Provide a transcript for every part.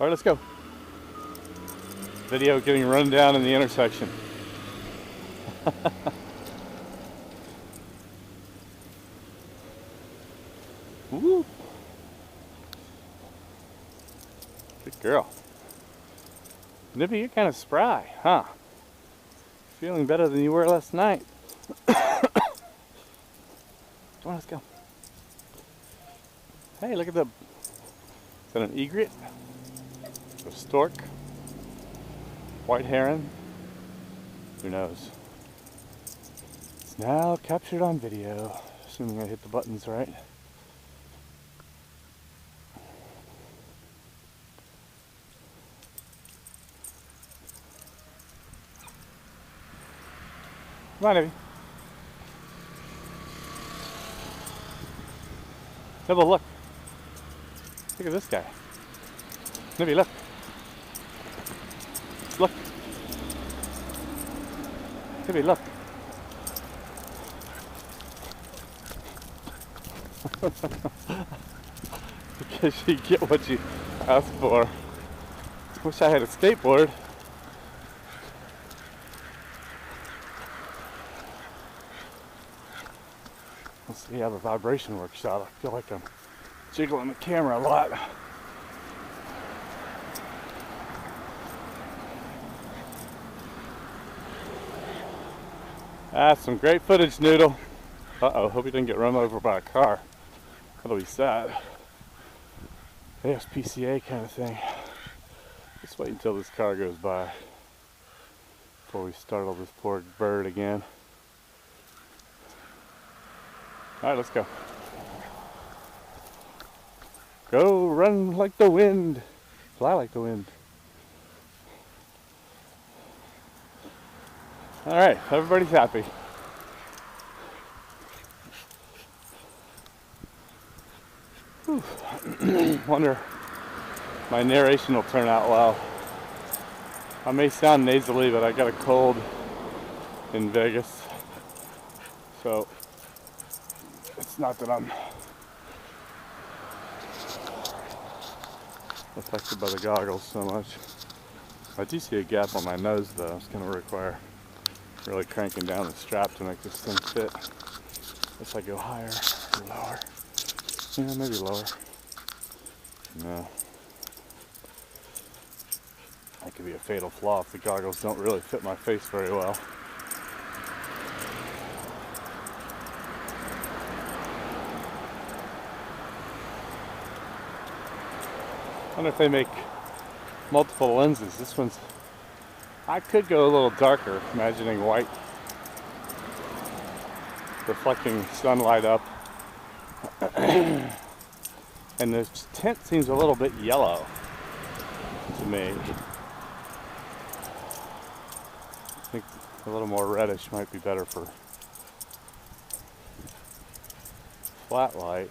All right, let's go. Video getting run down in the intersection. Woo! Good girl. Nippy, you're kind of spry, huh? Feeling better than you were last night. Come on, let's go. Hey, look at the... Is that an egret? A stork? White heron? Who knows? It's now captured on video, assuming I hit the buttons right. Come on, Evie. Nibble, look. Look at this guy. Nibby, look. Look. Nibby, look. Because you get what you ask for. Wish I had a skateboard. Let's see how the vibration works out. I feel like I'm jiggling the camera a lot. That's some great footage, Noodle. Uh-oh, hope he didn't get run over by a car. That'll be sad. ASPCA kind of thing. Just wait until this car goes by before we startle this poor bird again. Alright, let's go. Go run like the wind. Fly like the wind. Alright, everybody's happy. Wonder if my narration will turn out well. I may sound nasally, but I got a cold in Vegas. So it's not that I'm affected by the goggles so much. I do see a gap on my nose though. It's going to require really cranking down the strap to make this thing fit. If I go higher or lower. Yeah, maybe lower. No. That could be a fatal flaw if the goggles don't really fit my face very well. I wonder if they make multiple lenses. This one's... I could go a little darker, imagining white reflecting sunlight up. And the tint seems a little bit yellow to me. I think a little more reddish might be better for flat light.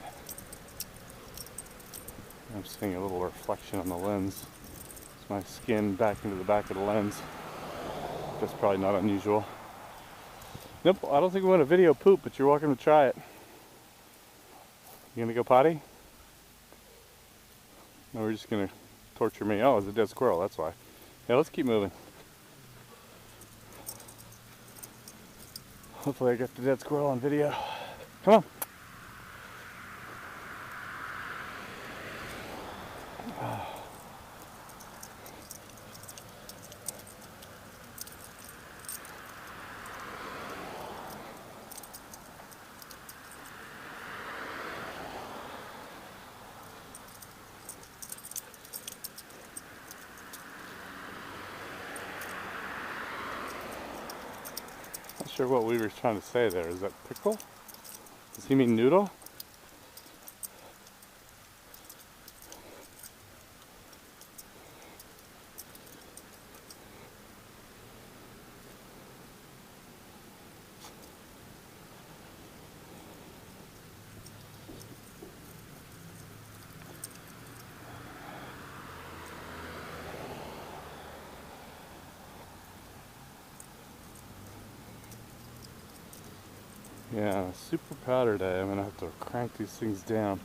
I'm seeing a little reflection on the lens. It's my skin back into the back of the lens. That's probably not unusual. Nope, I don't think we want a video poop, but you're welcome to try it. You gonna go potty? No, we're just gonna torture me. Oh, it's a dead squirrel, that's why. Yeah, let's keep moving. Hopefully I get the dead squirrel on video. Come on. Not sure what we were trying to say there. Is that pickle? Does he mean noodle? Yeah, super powder day. I'm gonna have to crank these things down.